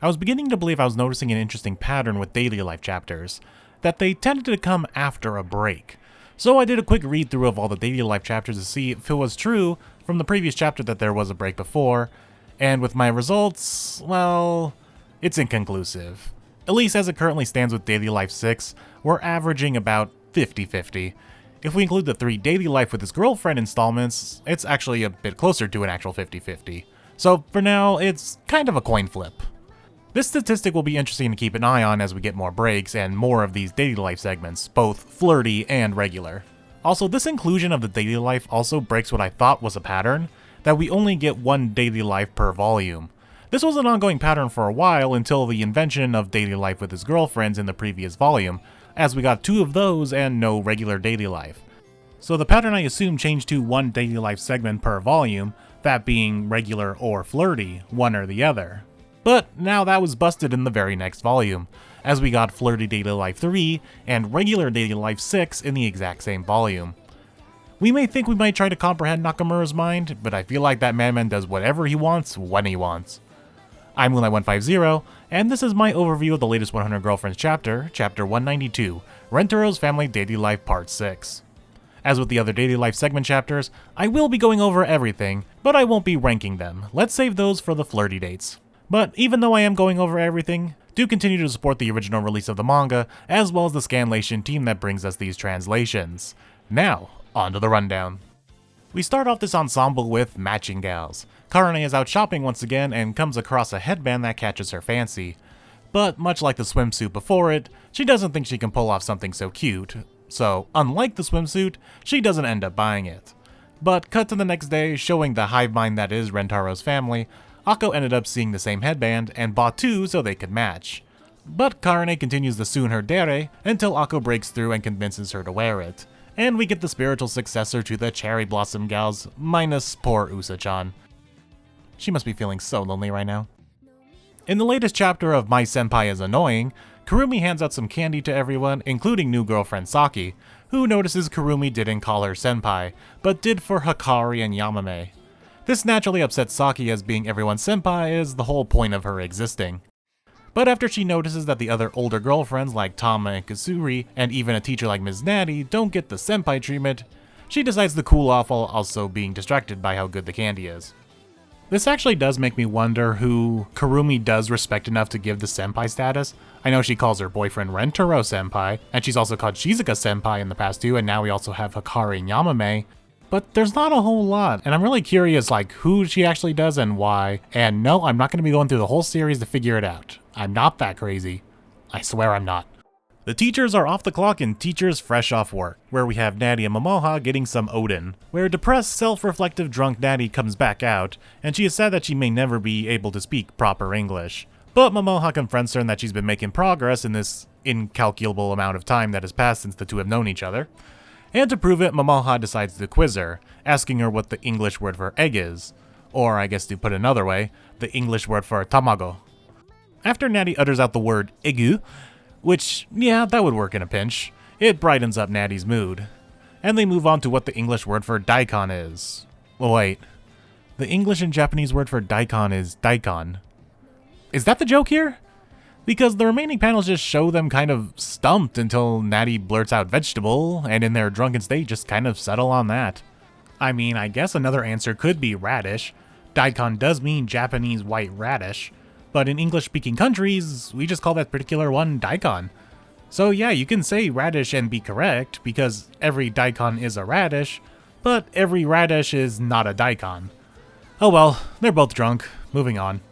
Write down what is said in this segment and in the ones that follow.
I was beginning to believe I was noticing an interesting pattern with daily life chapters, that they tended to come after a break. So I did a quick read through of all the daily life chapters to see if it was true from the previous chapter that there was a break before, and with my results, well, it's inconclusive. At least as it currently stands with Daily Life 6, we're averaging about 50-50. If we include the 3 Daily Life with his girlfriend installments, it's actually a bit closer to an actual 50-50. So for now, it's kind of a coin flip. This statistic will be interesting to keep an eye on as we get more breaks and more of these daily life segments, both flirty and regular. Also, this inclusion of the daily life also breaks what I thought was a pattern, that we only get 1 daily life per volume. This was an ongoing pattern for a while until the invention of daily life with his girlfriends in the previous volume, as we got 2 of those and no regular daily life. So the pattern I assume changed to 1 daily life segment per volume, that being regular or flirty, one or the other. But now that was busted in the very next volume, as we got Flirty Daily Life 3 and Regular Daily Life 6 in the exact same volume. We may think we might try to comprehend Nakamura's mind, but I feel like that madman does whatever he wants, when he wants. I'm Moonlight150, and this is my overview of the latest 100 Girlfriends chapter, Chapter 192, Rentaro's Family Daily Life Part 6. As with the other Daily Life segment chapters, I will be going over everything, but I won't be ranking them. Let's save those for the flirty dates. But even though I am going over everything, do continue to support the original release of the manga, as well as the Scanlation team that brings us these translations. Now, on to the rundown. We start off this ensemble with Matching Gals. Karane is out shopping once again and comes across a headband that catches her fancy. But much like the swimsuit before it, she doesn't think she can pull off something so cute. So, unlike the swimsuit, she doesn't end up buying it. But cut to the next day, showing the hive mind that is Rentaro's family, Akko ended up seeing the same headband and bought 2 so they could match. But Karane continues to soon her dere until Akko breaks through and convinces her to wear it. And we get the spiritual successor to the Cherry Blossom Gals, minus poor Usa-chan. She must be feeling so lonely right now. In the latest chapter of My Senpai is Annoying, Kurumi hands out some candy to everyone, including new girlfriend Saki, who notices Kurumi didn't call her senpai, but did for Hikari and Yamame. This naturally upsets Saki, as being everyone's senpai is the whole point of her existing. But after she notices that the other older girlfriends like Tama and Kasuri, and even a teacher like Ms. Natty, don't get the senpai treatment, she decides to cool off while also being distracted by how good the candy is. This actually does make me wonder who Kurumi does respect enough to give the senpai status. I know she calls her boyfriend Rentaro senpai, and she's also called Shizuka senpai in the past too, and now we also have Hikari and Yamame. But there's not a whole lot, and I'm really curious like who she actually does and why. And no, I'm not going to be going through the whole series to figure it out. I'm not that crazy. I swear I'm not. The teachers are off the clock in Teachers Fresh Off Work, where we have Natty and Momoha getting some Odin, where depressed, self-reflective drunk Natty comes back out, and she is sad that she may never be able to speak proper English. But Momoha confronts her in that she's been making progress in this incalculable amount of time that has passed since the two have known each other. And to prove it, Momoha decides to quiz her, asking her what the English word for egg is. Or, I guess to put it another way, the English word for tamago. After Natty utters out the word egu, which, yeah, that would work in a pinch, it brightens up Natty's mood. And they move on to what the English word for daikon is. Oh wait, the English and Japanese word for daikon is daikon. Is that the joke here? Because the remaining panels just show them kind of stumped until Natty blurts out vegetable, and in their drunken state just kind of settle on that. I mean, I guess another answer could be radish. Daikon does mean Japanese white radish, but in English-speaking countries, we just call that particular one daikon. So yeah, you can say radish and be correct, because every daikon is a radish, but every radish is not a daikon. Oh well, they're both drunk. Moving on.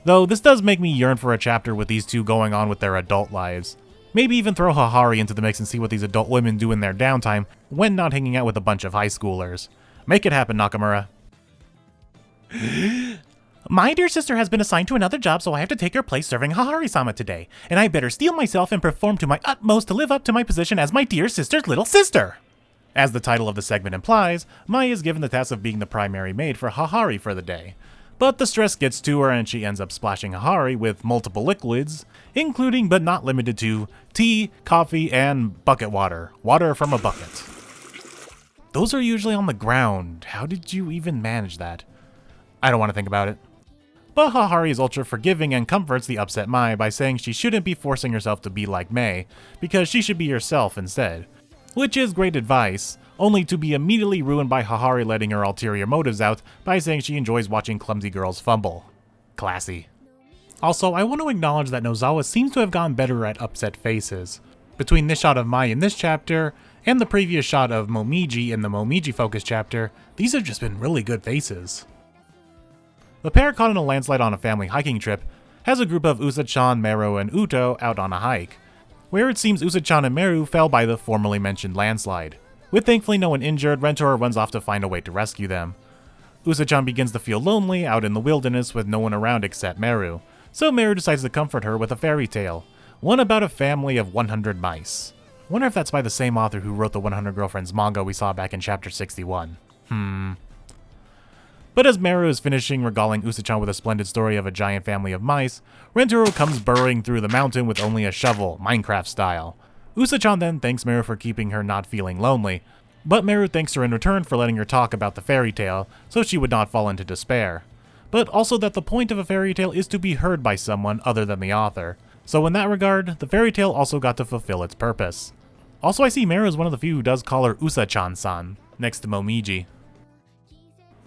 Though this does make me yearn for a chapter with these two going on with their adult lives. Maybe even throw Hahari into the mix and see what these adult women do in their downtime when not hanging out with a bunch of high schoolers. Make it happen, Nakamura. My dear sister has been assigned to another job, so I have to take her place serving Hahari-sama today, and I better steel myself and perform to my utmost to live up to my position as my dear sister's little sister. As the title of the segment implies, Mai is given the task of being the primary maid for Hahari for the day. But the stress gets to her and she ends up splashing Hahari with multiple liquids, including but not limited to tea, coffee, and bucket water. Water from a bucket. Those are usually on the ground. How did you even manage that? I don't want to think about it. But Hahari is ultra forgiving and comforts the upset Mai by saying she shouldn't be forcing herself to be like Mei, because she should be herself instead. Which is great advice, only to be immediately ruined by Hahari letting her ulterior motives out by saying she enjoys watching clumsy girls fumble. Classy. Also, I want to acknowledge that Nozawa seems to have gotten better at upset faces. Between this shot of Mai in this chapter, and the previous shot of Momiji in the Momiji focus chapter, these have just been really good faces. The pair caught in a landslide on a family hiking trip has a group of Usa-chan, Meru, and Uto out on a hike, where it seems Usa-chan and Meru fell by the formerly mentioned landslide. With thankfully no one injured, Rentaro runs off to find a way to rescue them. Usa-chan begins to feel lonely out in the wilderness with no one around except Meru, so Meru decides to comfort her with a fairy tale, one about a family of 100 mice. Wonder if that's by the same author who wrote the 100 Girlfriends manga we saw back in chapter 61. But as Meru is finishing regaling Usa-chan with a splendid story of a giant family of mice, Rentaro comes burrowing through the mountain with only a shovel, Minecraft style. Usa-chan then thanks Meru for keeping her not feeling lonely, but Meru thanks her in return for letting her talk about the fairy tale, so she would not fall into despair. But also that the point of a fairy tale is to be heard by someone other than the author. So in that regard, the fairy tale also got to fulfill its purpose. Also, I see Meru as one of the few who does call her Usa-chan-san, next to Momiji.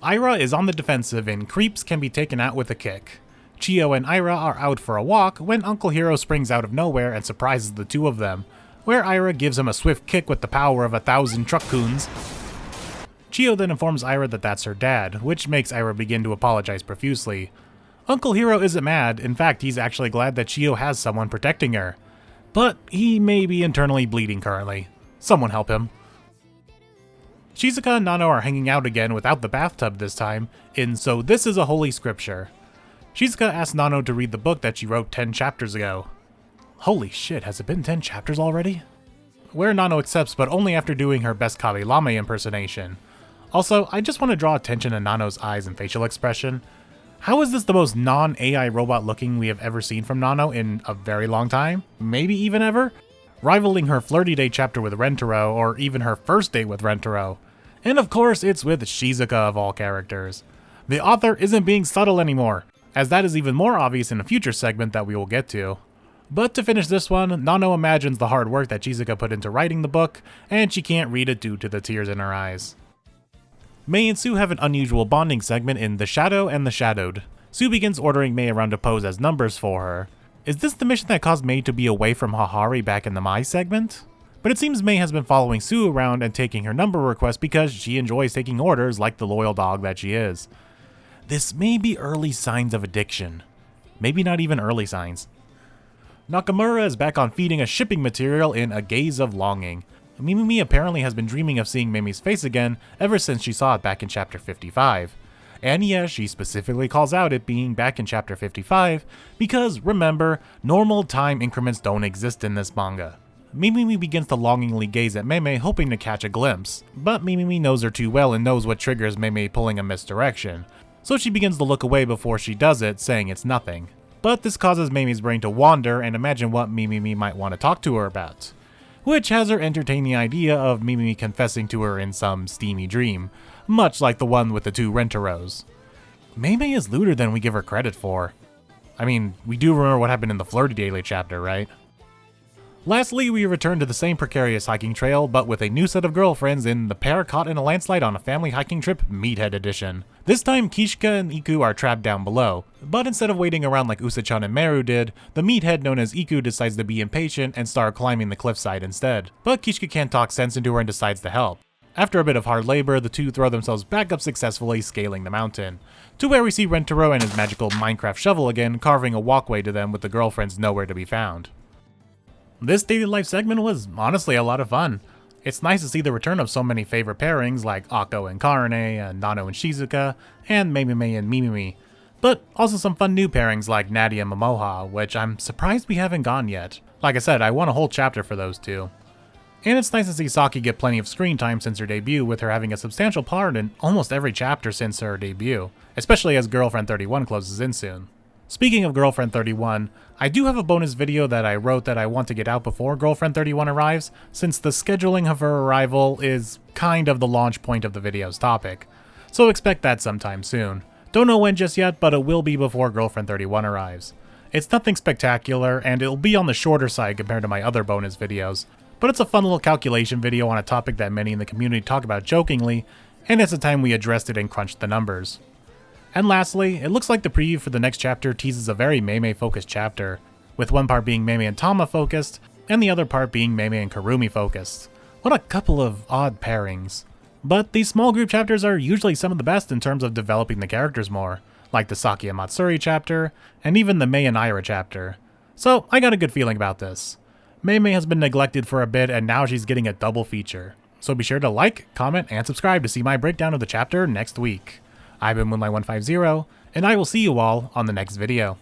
Aira is on the defensive and creeps can be taken out with a kick. Chiyo and Aira are out for a walk when Uncle Hiro springs out of nowhere and surprises the two of them, where Aira gives him a swift kick with the power of 1,000 truck-coons. Chiyo then informs Aira that that's her dad, which makes Aira begin to apologize profusely. Uncle Hiro isn't mad, in fact he's actually glad that Chiyo has someone protecting her. But he may be internally bleeding currently. Someone help him. Shizuka and Nano are hanging out again without the bathtub this time, in So This Is a Holy Scripture. Shizuka asks Nano to read the book that she wrote 10 chapters ago. Holy shit, has it been 10 chapters already? Where Nano accepts, but only after doing her best Kabilame impersonation. Also, I just want to draw attention to Nano's eyes and facial expression. How is this the most non-AI robot looking we have ever seen from Nano in a very long time? Maybe even ever? Rivaling her flirty date chapter with Rentaro, or even her first date with Rentaro. And of course, it's with Shizuka of all characters. The author isn't being subtle anymore, as that is even more obvious in a future segment that we will get to. But to finish this one, Nano imagines the hard work that Shizuka put into writing the book, and she can't read it due to the tears in her eyes. Mei and Sue have an unusual bonding segment in The Shadow and the Shadowed. Sue begins ordering Mei around to pose as numbers for her. Is this the mission that caused Mei to be away from Hahari back in the Mai segment? But it seems Mei has been following Sue around and taking her number requests because she enjoys taking orders like the loyal dog that she is. This may be early signs of addiction. Maybe not even early signs. Nakamura is back on feeding a shipping material in A Gaze of Longing. Mimimi apparently has been dreaming of seeing Mimi's face again ever since she saw it back in chapter 55. And yes, she specifically calls out it being back in chapter 55 because, remember, normal time increments don't exist in this manga. Mimimi begins to longingly gaze at Mei hoping to catch a glimpse, but Mimimi knows her too well and knows what triggers Mei pulling a misdirection, so she begins to look away before she does it, saying it's nothing. But this causes Mimi's brain to wander and imagine what Mimimi might want to talk to her about, which has her entertain the idea of Mimimi confessing to her in some steamy dream, much like the one with the two Rentaros. Mei is lewder than we give her credit for. I mean, we do remember what happened in the Flirty Daily chapter, right? Lastly, we return to the same precarious hiking trail, but with a new set of girlfriends in The Pair Caught in a Landslide on a Family Hiking Trip Meathead Edition. This time, Kishika and Iku are trapped down below, but instead of waiting around like Usa-chan and Meru did, the meathead known as Iku decides to be impatient and start climbing the cliffside instead. But Kishika can't talk sense into her and decides to help. After a bit of hard labor, the two throw themselves back up successfully, scaling the mountain, to where we see Rentaro and his magical Minecraft shovel again, carving a walkway to them with the girlfriends nowhere to be found. This daily life segment was honestly a lot of fun. It's nice to see the return of so many favorite pairings like Akko and Karane, and Nano and Shizuka, and Mei and Mimimi, but also some fun new pairings like Nadia and Momoha, which I'm surprised we haven't gotten yet. Like I said, I want a whole chapter for those two. And it's nice to see Saki get plenty of screen time since her debut, with her having a substantial part in almost every chapter since her debut, especially as Girlfriend 31 closes in soon. Speaking of Girlfriend 31, I do have a bonus video that I wrote that I want to get out before Girlfriend 31 arrives, since the scheduling of her arrival is kind of the launch point of the video's topic, so expect that sometime soon. Don't know when just yet, but it will be before Girlfriend 31 arrives. It's nothing spectacular, and it'll be on the shorter side compared to my other bonus videos, but it's a fun little calculation video on a topic that many in the community talk about jokingly, and it's the time we addressed it and crunched the numbers. And lastly, it looks like the preview for the next chapter teases a very Mei focused chapter, with one part being Mei and Tama focused, and the other part being Mei and Kurumi focused. What a couple of odd pairings. But these small group chapters are usually some of the best in terms of developing the characters more, like the Saki and Matsuri chapter, and even the Mei and Aira chapter. So I got a good feeling about this. Mei has been neglected for a bit and now she's getting a double feature. So be sure to like, comment, and subscribe to see my breakdown of the chapter next week. I've been Moonlight150, and I will see you all on the next video.